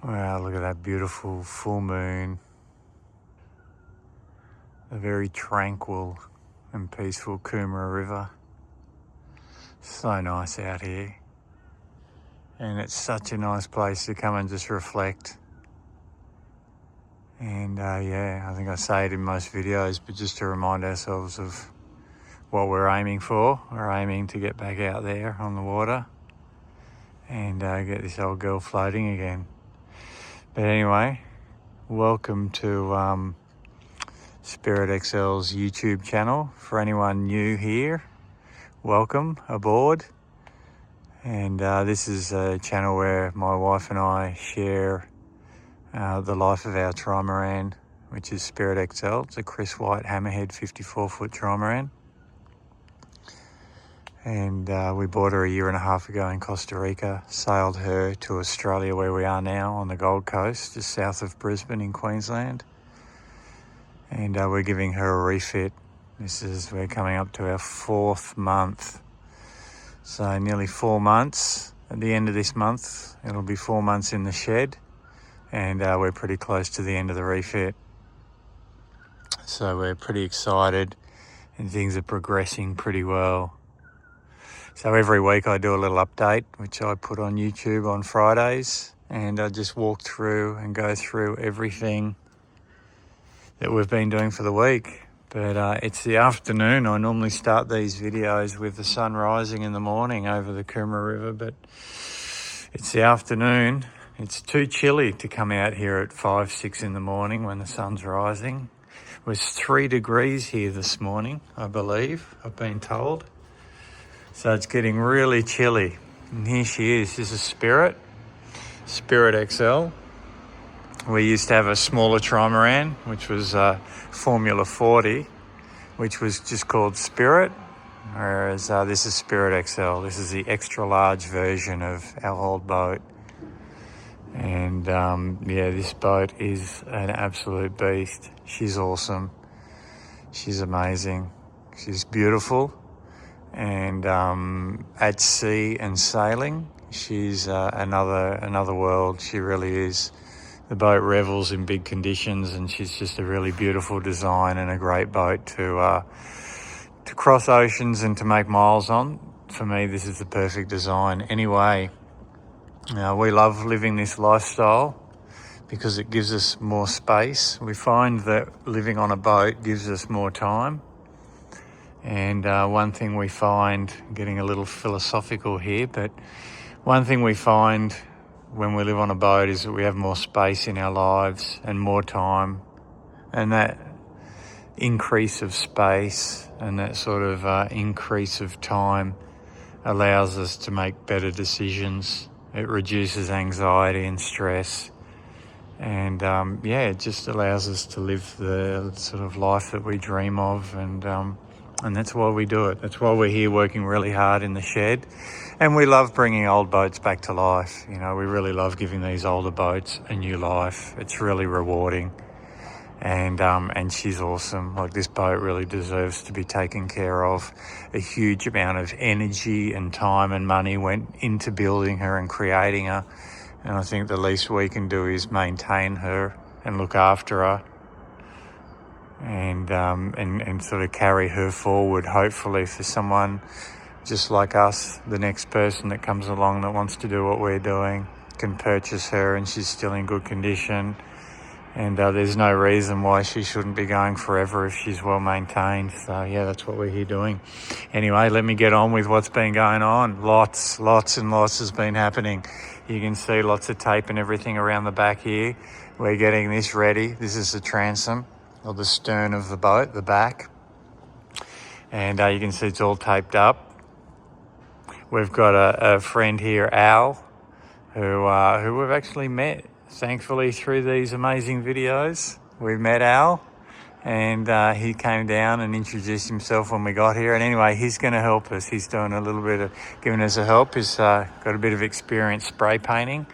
Wow, look at that beautiful full moon. A very tranquil and peaceful Coomera River. So nice out here. And it's such a nice place to come and just reflect. And yeah, I think I say it in most videos, but just to remind ourselves of what we're aiming for. We're aiming to get back out there on the water and get this old girl floating again. But anyway, welcome to Spirit XL's YouTube channel. For anyone new here, welcome aboard. And this is a channel where my wife and I share the life of our Trimaran, which is Spirit XL. It's a Chris White Hammerhead 54-foot Trimaran. And we bought her a year and a half ago in Costa Rica, sailed her to Australia where we are now on the Gold Coast, just south of Brisbane in Queensland. And we're giving her a refit. We're coming up to our 4th month. So nearly 4 months. At the end of this month, it'll be 4 months in the shed. And we're pretty close to the end of the refit. So we're pretty excited and things are progressing pretty well. So every week I do a little update, which I put on YouTube on Fridays, and I just walk through and go through everything that we've been doing for the week. But it's the afternoon. I normally start these videos with the sun rising in the morning over the Coomera River, but it's the afternoon. It's too chilly to come out here at 5, 6 in the morning when the sun's rising. It was 3 degrees here this morning, I believe, I've been told. So it's getting really chilly. And here she is. This is Spirit XL. We used to have a smaller Trimaran, which was Formula 40, which was just called Spirit, whereas this is Spirit XL. This is the extra large version of our old boat. And yeah, this boat is an absolute beast. She's awesome. She's amazing. She's beautiful. And at sea and sailing, she's another world. She really is. The boat revels in big conditions, and she's just a really beautiful design and a great boat to cross oceans and to make miles on. For me, this is the perfect design. Anyway, we love living this lifestyle because it gives us more space. We find that living on a boat gives us more time. And one thing we find, getting a little philosophical here, but one thing we find when we live on a boat is that we have more space in our lives and more time. And that increase of space and that sort of increase of time allows us to make better decisions. It reduces anxiety and stress. And yeah, it just allows us to live the sort of life that we dream of. And that's why we do it. That's why we're here working really hard in the shed. And we love bringing old boats back to life. You know, we really love giving these older boats a new life. It's really rewarding. And she's awesome. Like, this boat really deserves to be taken care of. A huge amount of energy and time and money went into building her and creating her. And I think the least we can do is maintain her and look after her. And sort of carry her forward, hopefully, for someone just like us. The next person that comes along that wants to do what we're doing can purchase her, and she's still in good condition. And there's no reason why she shouldn't be going forever if she's well maintained. So yeah, that's what we're here doing. Anyway, let me get on with what's been going on. Lots and lots has been happening. You can see lots of tape and everything around the back here. We're getting this ready. This is the transom, or the stern of the boat, the back. And you can see it's all taped up. We've got a friend here, Al, who we've actually met, thankfully, through these amazing videos. We met Al, and he came down and introduced himself when we got here. And anyway, he's going to help us. He's doing a little bit of giving us a help. He's got a bit of experience spray painting.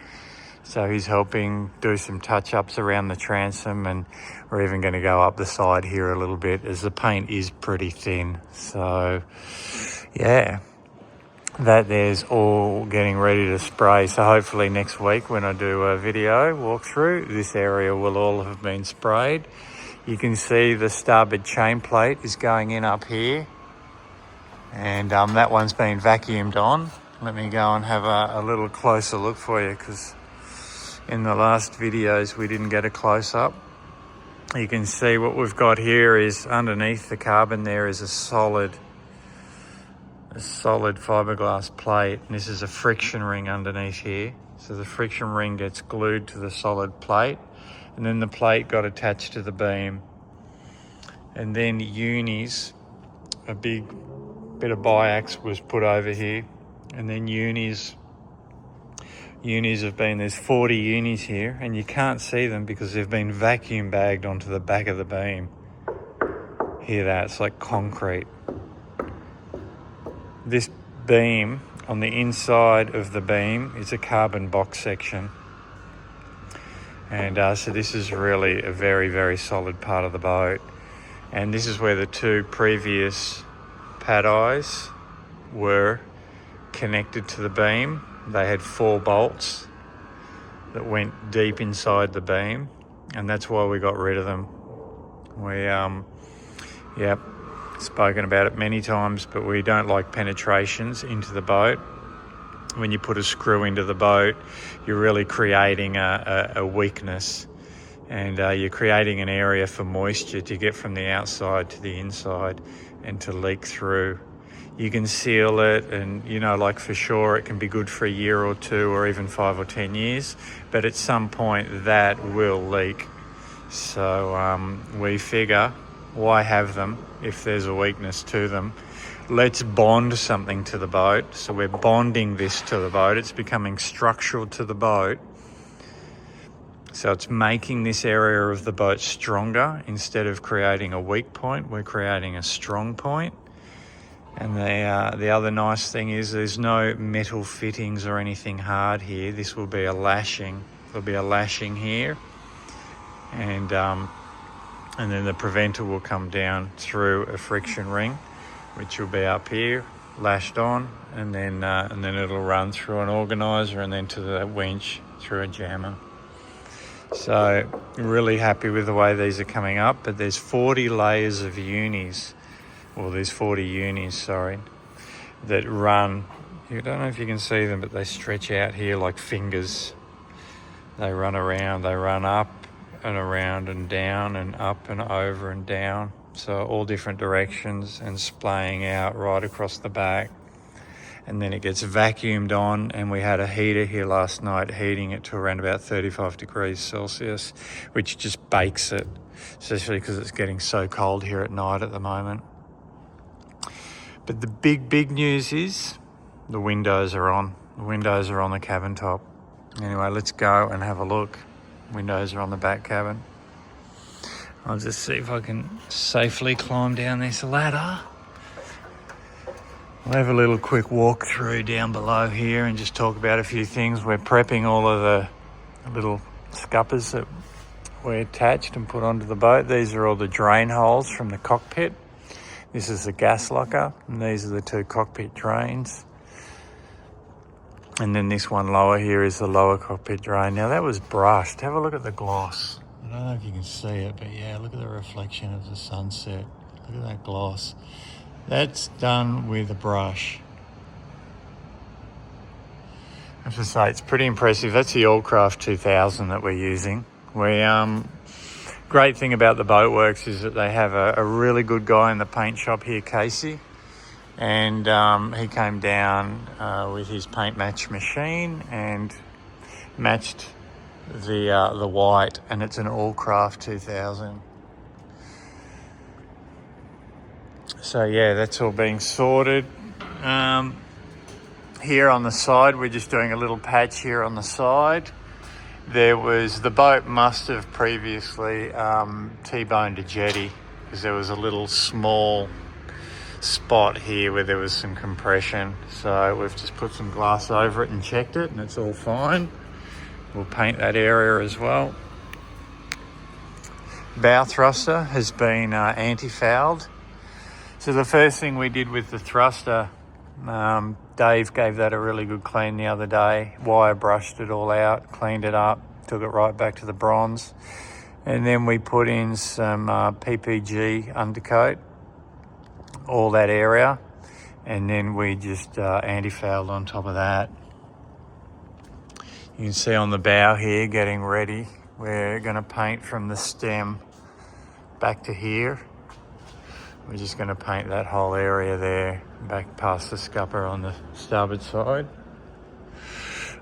So he's helping do some touch-ups around the transom, and we're even going to go up the side here a little bit as the paint is pretty thin. So, yeah. that there's all getting ready to spray. So hopefully next week when I do a video walkthrough, this area will all have been sprayed. You can see the starboard chain plate is going in up here, and that one's been vacuumed on. Let me go and have a little closer look for you, because in the last videos we didn't get a close-up. You can see what we've got here is underneath the carbon there is a solid fiberglass plate, and this is a friction ring underneath here. So the friction ring gets glued to the solid plate, and then the plate got attached to the beam, and then unis, a big bit of biax was put over here, and then unis have been, there's 40 unis here, and you can't see them because they've been vacuum bagged onto the back of the beam. Hear that? It's like concrete. This beam, on the inside of the beam, is a carbon box section. And so this is really a very, very solid part of the boat. And this is where the two previous pad eyes were connected to the beam. They had 4 bolts that went deep inside the beam, and that's why we got rid of them. We, spoken about it many times, but we don't like penetrations into the boat. When you put a screw into the boat, you're really creating a weakness, and you're creating an area for moisture to get from the outside to the inside and to leak through. You can seal it, and like for sure it can be good for a year or 2 or even 5 or 10 years, but at some point that will leak. So we figure, why have them if there's a weakness to them? Let's bond something to the boat. So we're bonding this to the boat. It's becoming structural to the boat. So it's making this area of the boat stronger. Instead of creating a weak point, we're creating a strong point. And the other nice thing is there's no metal fittings or anything hard here. This will be a lashing. There'll be a lashing here, and then the preventer will come down through a friction ring, which will be up here, lashed on, and then it'll run through an organizer and then to the winch through a jammer. So really happy with the way these are coming up, but there's 40 layers of unis. Well, there's 40 unis, sorry, that run. You don't know if you can see them, but they stretch out here like fingers. They run around, they run up and around and down and up and over and down. So all different directions and splaying out right across the back. And then it gets vacuumed on, and we had a heater here last night heating it to around about 35 degrees Celsius, which just bakes it, especially because it's getting so cold here at night at the moment. But the big news is the windows are on. The windows are on the cabin top. Anyway, let's go and have a look. Windows are on the back cabin. I'll just see if I can safely climb down this ladder. We'll have a little quick walk through down below here and just talk about a few things. We're prepping all of the little scuppers that we attached and put onto the boat. These are all the drain holes from the cockpit. This is the gas locker, and these are the 2 cockpit drains. And then this one lower here is the lower cockpit drain. Now that was brushed. Have a look at the gloss. I don't know if you can see it, but yeah, look at the reflection of the sunset. Look at that gloss. That's done with a brush. I have to say, it's pretty impressive. That's the Allcraft 2000 that we're using. Great thing about the Boatworks is that they have a really good guy in the paint shop here, Casey, and he came down with his paint match machine and matched the white, and it's an Allcraft 2000. So yeah, that's all being sorted. Here on the side, we're just doing a little patch here on the side. The boat must have previously T-boned a jetty, because there was a little small spot here where there was some compression. So we've just put some glass over it and checked it, and it's all fine. We'll paint that area as well. Bow thruster has been anti-fouled. So the first thing we did with the thruster Dave gave that a really good clean the other day. Wire brushed it all out, cleaned it up, took it right back to the bronze. And then we put in some PPG undercoat, all that area. And then we just anti-fouled on top of that. You can see on the bow here, getting ready. We're going to paint from the stem back to here. We're just going to paint that whole area there, back past the scupper on the starboard side.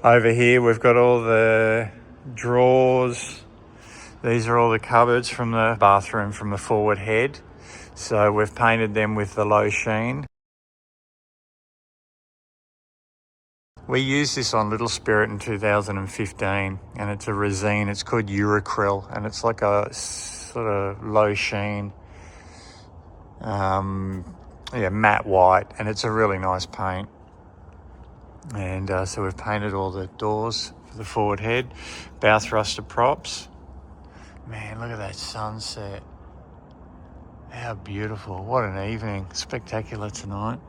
Over here, we've got all the drawers. These are all the cupboards from the bathroom from the forward head. So we've painted them with the low sheen. We used this on Little Spirit in 2015, and it's a resine. It's called Uracryl, and it's like a sort of low sheen, matte white, and it's a really nice paint. And so we've painted all the doors for the forward head, bow thruster props. Man, look at that sunset. How beautiful. What an evening. Spectacular tonight.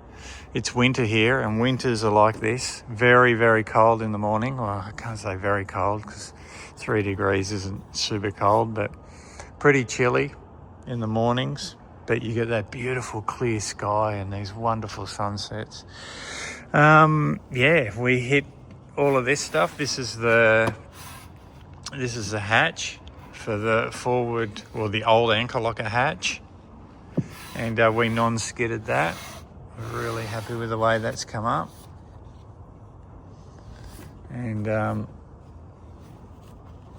It's winter here, and winters are like this. Very, very cold in the morning. Well, I can't say very cold because 3 degrees isn't super cold, but pretty chilly in the mornings. But you get that beautiful clear sky and these wonderful sunsets. We hit all of this stuff. This is the hatch for the forward, or the old anchor locker hatch. And we non-skidded that. We're really happy with the way that's come up. And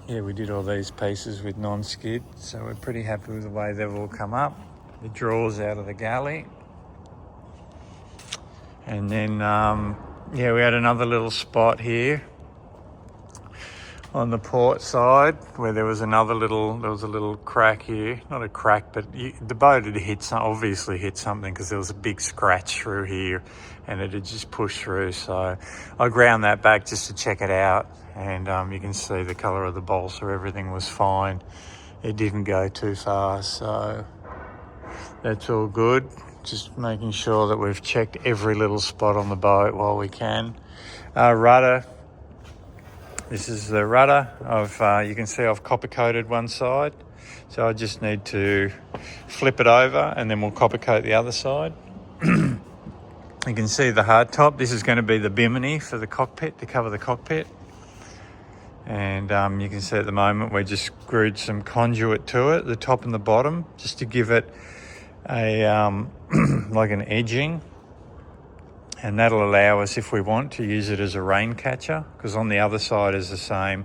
we did all these pieces with non-skid, so we're pretty happy with the way they've all come up. The drawers out of the galley. And then, we had another little spot here on the port side where there was a little crack here. Not a crack, but the boat had obviously hit something, because there was a big scratch through here and it had just pushed through. So I ground that back just to check it out, and you can see the colour of the balsa, everything was fine. It didn't go too far, so that's all good. Just making sure that we've checked every little spot on the boat while we can. Rudder. This is the rudder. You can see I've copper coated one side, so I just need to flip it over and then we'll copper coat the other side. You can see the hard top. This is going to be the bimini for the cockpit, to cover the cockpit. And you can see at the moment we just screwed some conduit to it, the top and the bottom, just to give it a like an edging. And that'll allow us, if we want, to use it as a rain catcher, because on the other side is the same.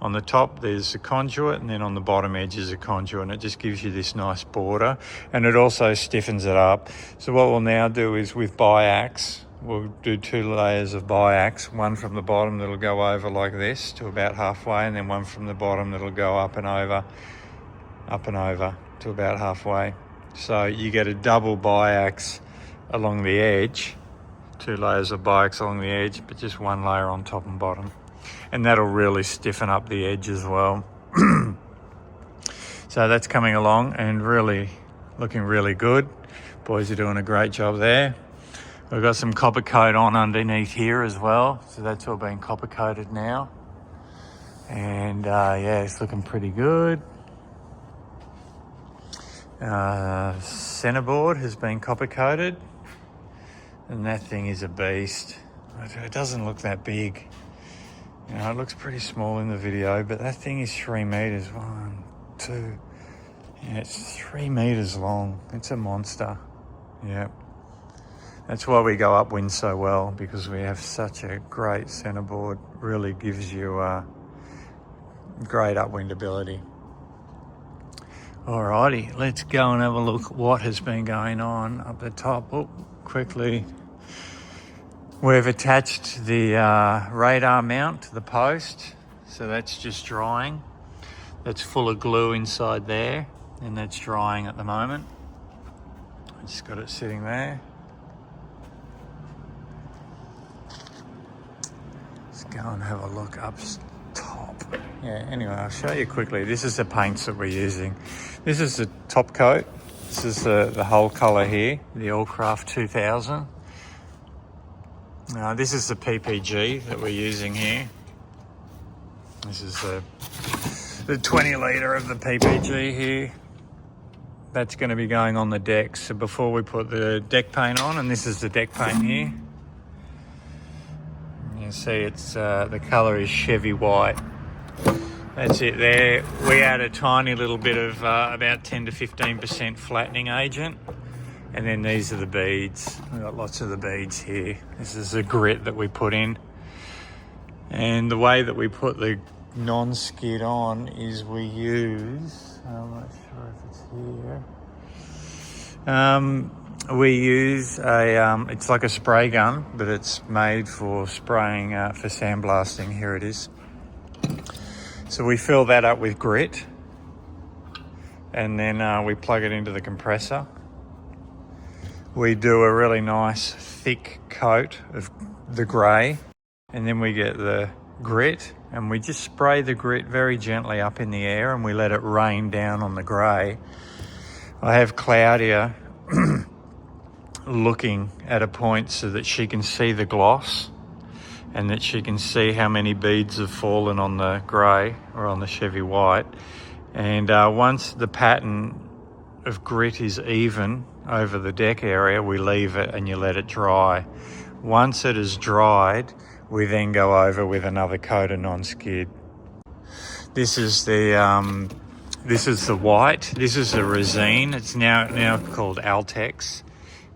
On the top there's a conduit, and then on the bottom edge is a conduit, and it just gives you this nice border, and it also stiffens it up. So what we'll now do is, with biax, we'll do 2 layers of biax, one from the bottom that'll go over like this to about halfway, and then one from the bottom that'll go up and over to about halfway. So you get a double biax along the edge, 2 layers of biax along the edge, but just 1 layer on top and bottom. And that'll really stiffen up the edge as well. So that's coming along and really looking really good. Boys are doing a great job there. We've got some copper coat on underneath here as well. So that's all been copper coated now. And it's looking pretty good. Centerboard has been copper coated. And that thing is a beast. It doesn't look that big. You know, it looks pretty small in the video, but that thing is 3 meters. 1, 2. Yeah, it's 3 meters long. It's a monster. Yeah. That's why we go upwind so well, because we have such a great centerboard. Really gives you great upwind ability. Alrighty, let's go and have a look what has been going on up the top. Oh, quickly. We've attached the radar mount to the post, so that's just drying. That's full of glue inside there, and that's drying at the moment. I just got it sitting there. Let's go and have a look up top. Yeah, anyway, I'll show you quickly. This is the paints that we're using. This is the top coat. This is the whole colour here, the Allcraft 2000. This is the PPG that we're using here. This is the 20 litre of the PPG here. That's going to be going on the deck. So before we put the deck paint on, and this is the deck paint here. You can see it's the colour is Chevy white. That's it there. We add a tiny little bit of about 10 to 15% flattening agent. And then these are the beads. We've got lots of the beads here. This is the grit that we put in. And the way that we put the non-skid on is we use, I'm not sure if it's here. We use a, it's like a spray gun, but it's made for spraying, for sandblasting. Here it is. So we fill that up with grit, and then we plug it into the compressor. We do a really nice thick coat of the grey, and then we get the grit, and we just spray the grit very gently up in the air, and we let it rain down on the grey. I have Claudia looking at a point so that she can see the gloss, and that she can see how many beads have fallen on the grey or on the Chevy white. And once the pattern of grit is even over the deck area, we leave it and you let it dry. Once it is dried, we then go over with another coat of non-skid. This is the white. This is the resine. It's now called Altex,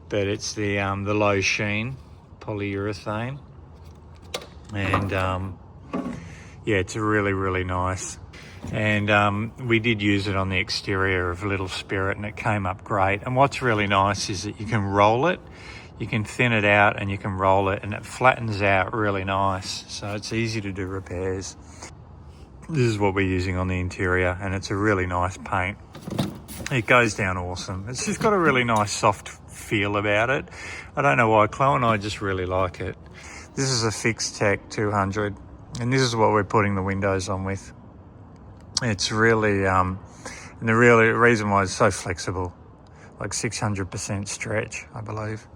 but it's the low sheen polyurethane. And yeah, it's really nice. And we did use it on the exterior of Little Spirit, and it came up great. And what's really nice is that you can roll it, you can thin it out, and you can roll it, and it flattens out really nice. So it's easy to do repairs. This is what we're using on the interior, and it's a really nice paint. It goes down awesome. It's just got a really nice soft feel about it. I don't know why, Chloe and I just really like it. This is a Fix Tech 200, and this is what we're putting the windows on with. It's really, and the reason why it's so flexible, like 600% stretch, I believe.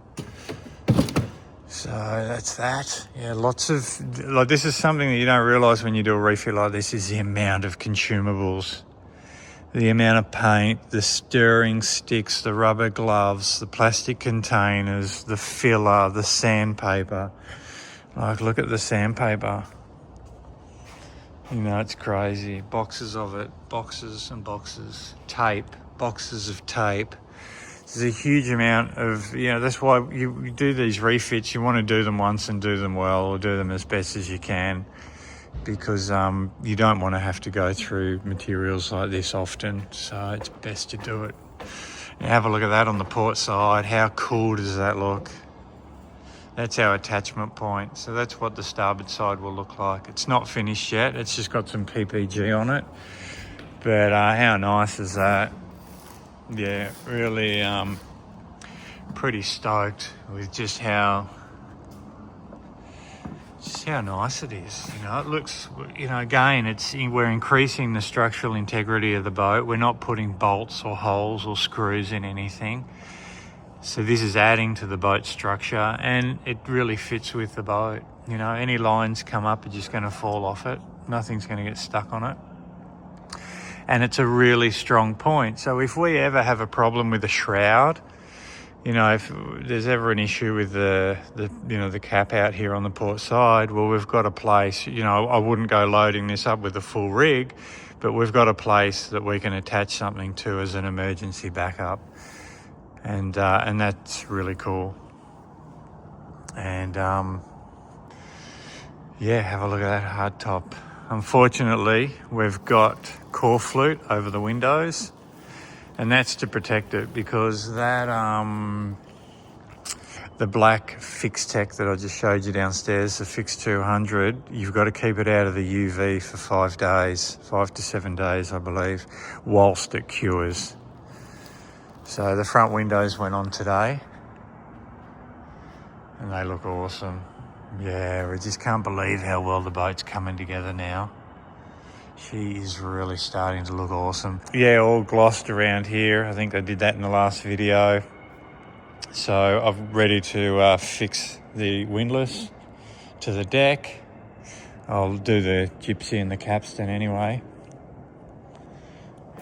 So that's that. Yeah, lots of, like, this is something that you don't realise when you do a refit like this, is the amount of consumables. The amount of paint, the stirring sticks, the rubber gloves, the plastic containers, the filler, the sandpaper. Like, look at the sandpaper. You know, it's crazy. Boxes of it, boxes and boxes. Tape, boxes of tape. There's a huge amount of, you know, that's why you do these refits. You want to do them once and do them well, or do them as best as you can, because you don't want to have to go through materials like this often. So it's best to do it. Now have a look at that on the port side. How cool does that look? That's our attachment point. So that's what the starboard side will look like. It's not finished yet. It's just got some PPG on it. But how nice is that? Yeah, really pretty stoked with just how nice it is. You know, it looks, you know, again, we're increasing the structural integrity of the boat. We're not putting bolts or holes or screws in anything. So this is adding to the boat structure, and it really fits with the boat. You know, any lines come up are just going to fall off it. Nothing's going to get stuck on it. And it's a really strong point. So if we ever have a problem with the shroud, you know, if there's ever an issue with the cap out here on the port side, well, we've got a place, you know, I wouldn't go loading this up with a full rig, but we've got a place that we can attach something to as an emergency backup. And that's really cool. And yeah, have a look at that hard top. Unfortunately, we've got core flute over the windows, and that's to protect it, because that the black Fix Tech that I just showed you downstairs, the Fix 200, you've got to keep it out of the UV for 5 days, 5 to 7 days, I believe, whilst it cures. So the front windows went on today, and they look awesome. Yeah, we just can't believe how well the boat's coming together now. She is really starting to look awesome. Yeah, all glossed around here. I think I did that in the last video. So I'm ready to fix the windlass to the deck. I'll do the gypsy and the capstan anyway.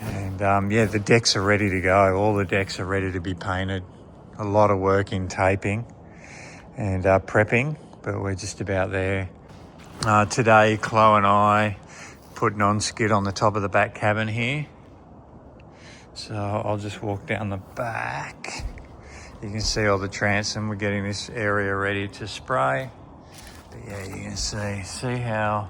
And yeah, the decks are ready to go. All the decks are ready to be painted. A lot of work in taping and prepping, but we're just about there. Today, Chloe and I put non-skid on the top of the back cabin here. So I'll just walk down the back. You can see all the transom. We're getting this area ready to spray. But yeah, you can see how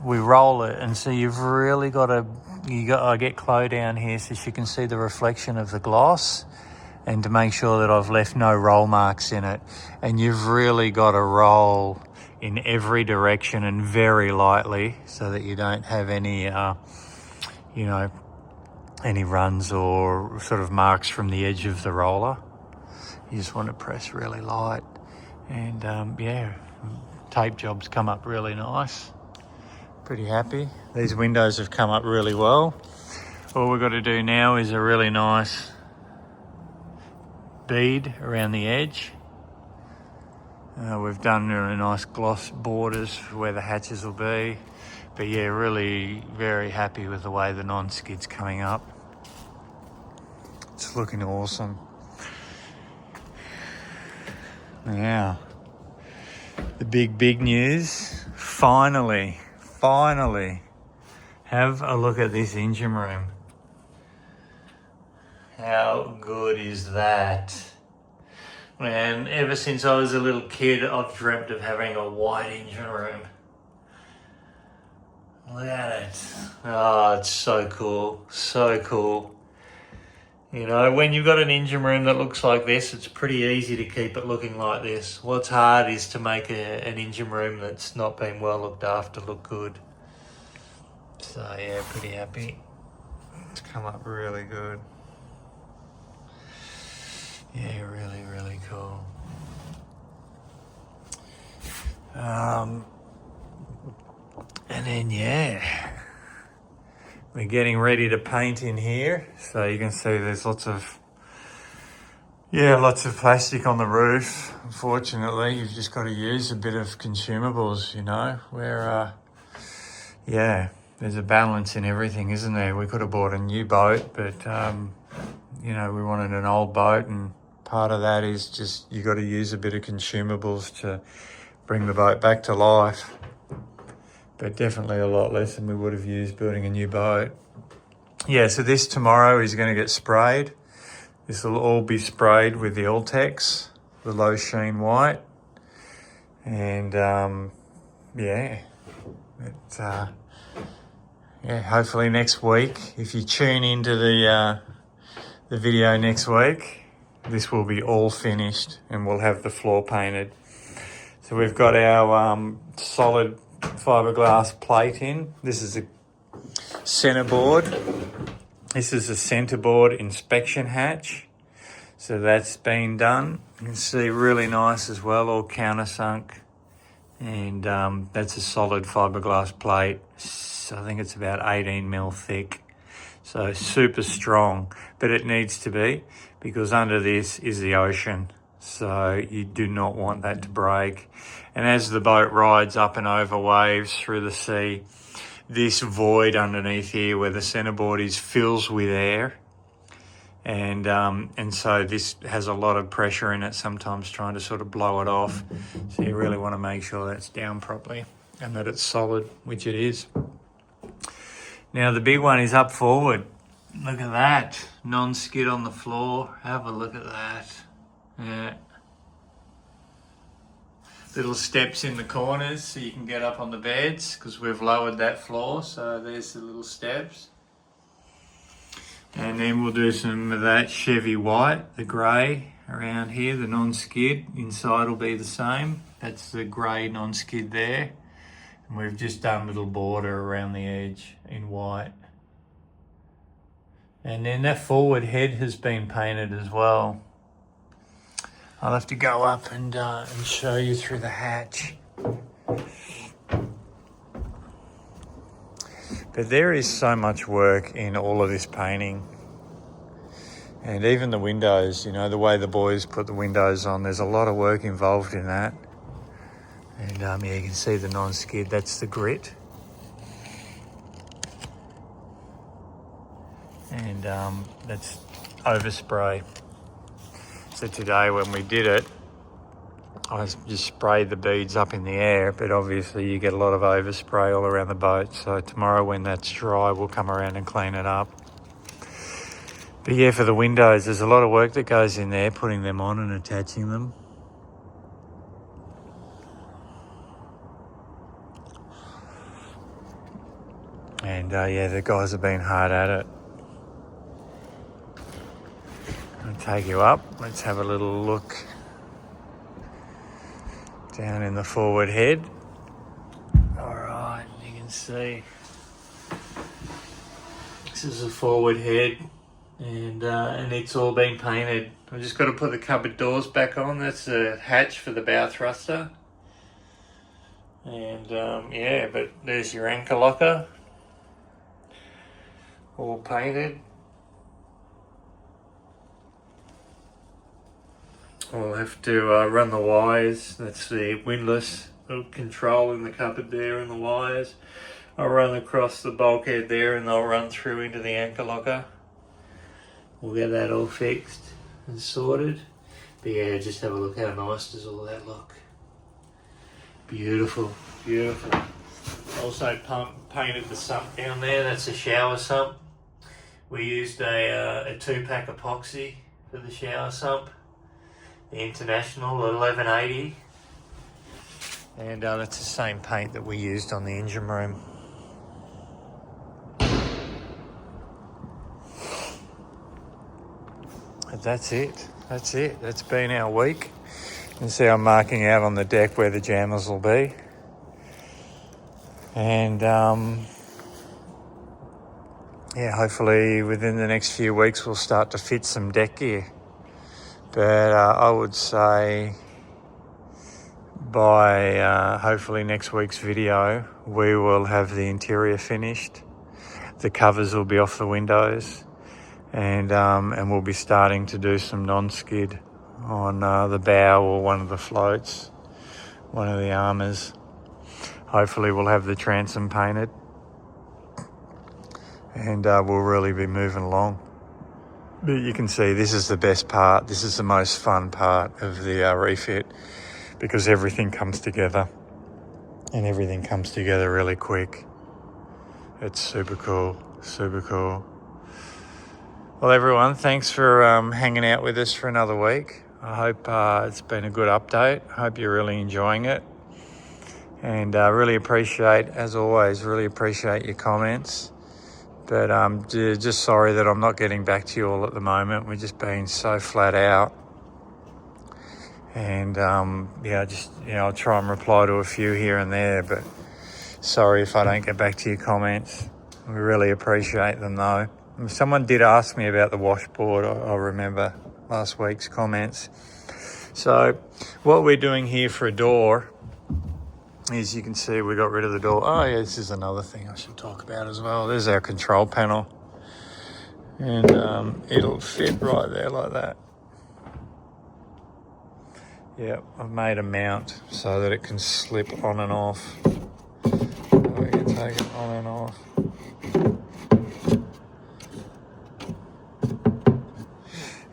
we roll it, and so you've really got to, I get Chloe down here so she can see the reflection of the gloss and to make sure that I've left no roll marks in it. And you've really got to roll in every direction and very lightly so that you don't have any, any runs or sort of marks from the edge of the roller. You just want to press really light. And yeah, tape jobs come up really nice. Pretty happy. These windows have come up really well. All we've got to do now is a really nice bead around the edge. We've done really nice gloss borders for where the hatches will be. But yeah, really very happy with the way the non-skid's coming up. It's looking awesome. Now, the big news. Finally, have a look at this engine room. How good is that? Man, ever since I was a little kid, I've dreamt of having a white engine room. Look at it. Oh, it's so cool. So cool. You know, when you've got an engine room that looks like this, it's pretty easy to keep it looking like this. What's hard is to make an engine room that's not been well looked after look good. So yeah, pretty happy. It's come up really good. Yeah, really cool. And then yeah, we're getting ready to paint in here. So you can see there's lots of plastic on the roof. Unfortunately, you've just got to use a bit of consumables, you know, where yeah, there's a balance in everything, isn't there? We could have bought a new boat, but you know, we wanted an old boat, and part of that is just you got to use a bit of consumables to bring the boat back to life. But definitely a lot less than we would have used building a new boat. Yeah, so this tomorrow is going to get sprayed. This will all be sprayed with the Ultex, the low sheen white. And yeah, hopefully next week, if you tune into the video next week, this will be all finished and we'll have the floor painted. So we've got our solid fiberglass plate in. This is a centerboard. This is a centerboard inspection hatch. So that's been done. You can see really nice as well, all countersunk. And that's a solid fiberglass plate. So I think it's about 18 mil thick. So super strong, but it needs to be, because under this is the ocean. So you do not want that to break. And as the boat rides up and over waves through the sea, this void underneath here where the centerboard is fills with air. And so this has a lot of pressure in it, sometimes trying to sort of blow it off. So you really want to make sure that's down properly and that it's solid, which it is. Now the big one is up forward. Look at that, non-skid on the floor. Have a look at that. Yeah. Little steps in the corners so you can get up on the beds, because we've lowered that floor. So there's the little steps. And then we'll do some of that Chevy white, the grey around here, the non-skid. Inside will be the same. That's the grey non-skid there. And we've just done a little border around the edge in white. And then that forward head has been painted as well. I'll have to go up and show you through the hatch. But there is so much work in all of this painting. And even the windows, you know, the way the boys put the windows on, there's a lot of work involved in that. And yeah, you can see the non-skid, that's the grit. And that's overspray. So today when we did it, I just sprayed the beads up in the air, but obviously you get a lot of overspray all around the boat. So tomorrow when that's dry, we'll come around and clean it up. But yeah, for the windows, there's a lot of work that goes in there, putting them on and attaching them. And yeah, the guys have been hard at it. I'll take you up. Let's have a little look down in the forward head. All right, you can see this is the forward head, and it's all been painted. I've just got to put the cupboard doors back on. That's the hatch for the bow thruster. And yeah, but there's your anchor locker, all painted. I'll have to run the wires. That's the windlass control in the cupboard there, and the wires. I'll run across the bulkhead there and they'll run through into the anchor locker. We'll get that all fixed and sorted. But yeah, just have a look how nice does all that look. Beautiful, beautiful. Also painted the sump down there. That's a shower sump. We used a 2-pack epoxy for the shower sump. The International 1180. And that's the same paint that we used on the engine room. But that's it. That's it. That's been our week. You can see I'm marking out on the deck where the jammers will be. And yeah, hopefully within the next few weeks we'll start to fit some deck gear. But I would say by hopefully next week's video we will have the interior finished. The covers will be off the windows. And we'll be starting to do some non-skid on the bow or one of the floats, one of the armours. Hopefully we'll have the transom painted, and we'll really be moving along. But you can see this is the best part. This is the most fun part of the refit, because everything comes together, and everything comes together really quick. It's super cool, super cool. Well, everyone, thanks for hanging out with us for another week. I hope it's been a good update. I hope you're really enjoying it. And really appreciate, as always, really appreciate your comments. But just sorry that I'm not getting back to you all at the moment. We're just being so flat out. And yeah, I'll try and reply to a few here and there. But sorry if I don't get back to your comments. We really appreciate them though. Someone did ask me about the washboard, I remember last week's comments. So what we're doing here for a door is, you can see we got rid of the door. Oh yeah, this is another thing I should talk about as well. There's our control panel. And it'll fit right there like that. Yeah, I've made a mount so that it can slip on and off. We can take it on and off.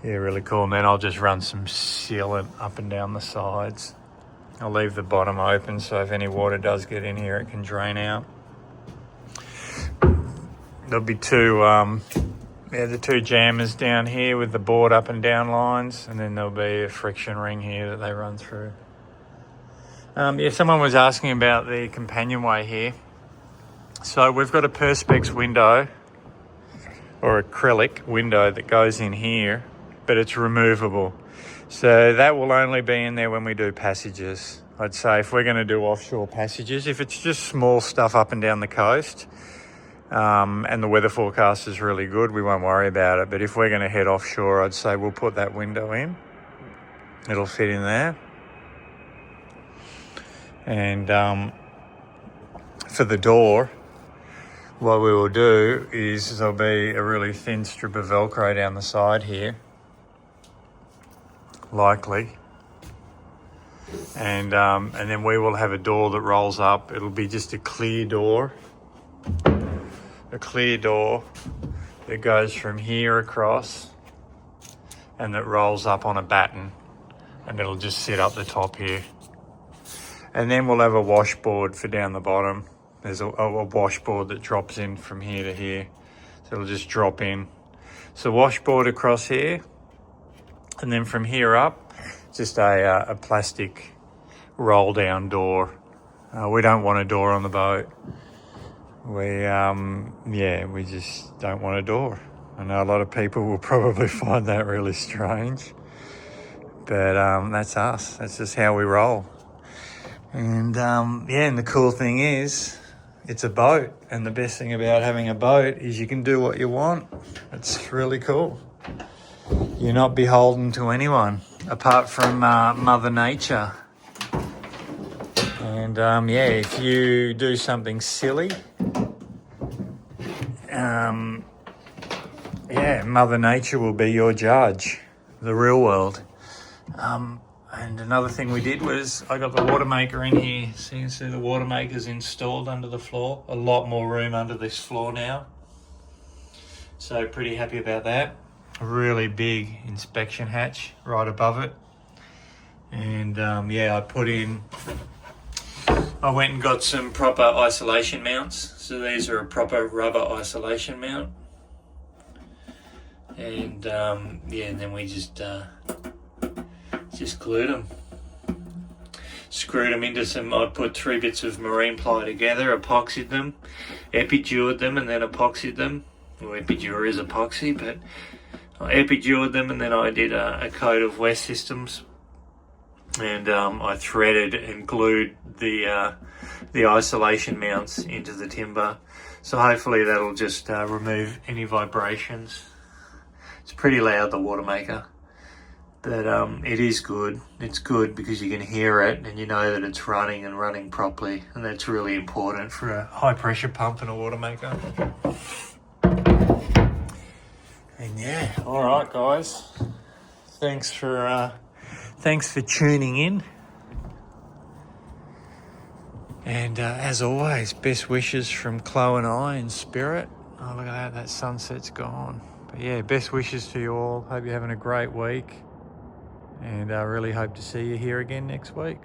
Yeah, really cool. And then I'll just run some sealant up and down the sides. I'll leave the bottom open so if any water does get in here, it can drain out. There'll be the two jammers down here with the board up and down lines, and then there'll be a friction ring here that they run through. Yeah, someone was asking about the companionway here. So we've got a Perspex window, or acrylic window, that goes in here, but it's removable. So that will only be in there when we do passages. I'd say if we're going to do offshore passages, if it's just small stuff up and down the coast, and the weather forecast is really good, we won't worry about it. But if we're going to head offshore, I'd say we'll put that window in. It'll fit in there. And for the door, what we will do is there'll be a really thin strip of Velcro down the side here, likely. And then we will have a door that rolls up. It'll be just a clear door that goes from here across and that rolls up on a batten, and it'll just sit up the top here. And then we'll have a washboard for down the bottom. There's a washboard that drops in from here to here, so it'll just drop in. So washboard across here, and then from here up, just a plastic roll down door. We don't want a door on the boat. We just don't want a door. I know a lot of people will probably find that really strange, but that's us. That's just how we roll. And and the cool thing is, it's a boat, and the best thing about having a boat is you can do what you want. It's really cool. You're not beholden to anyone apart from Mother Nature. And if you do something silly, Mother Nature will be your judge, the real world. And another thing we did was I got the water maker in here. So you can see the water maker's installed under the floor. A lot more room under this floor now. So pretty happy about that. A really big inspection hatch right above it. And I went and got some proper isolation mounts. So these are a proper rubber isolation mount. And then we just glued them. Screwed them into some, I put 3 bits of marine ply together, epoxied them, epidured them, and then epoxied them. Well, epidur is epoxy, but I epidured them, and then I did a coat of West Systems. And I threaded and glued the isolation mounts into the timber. So hopefully that'll just remove any vibrations. It's pretty loud, the water maker, but it is good. It's good because you can hear it and you know that it's running and running properly, and that's really important for a high pressure pump and a water maker. And all right guys, thanks for tuning in. And as always, best wishes from Chloe and I in spirit. Oh, look at that sunset's gone. But best wishes to you all. Hope you're having a great week. And I really hope to see you here again next week.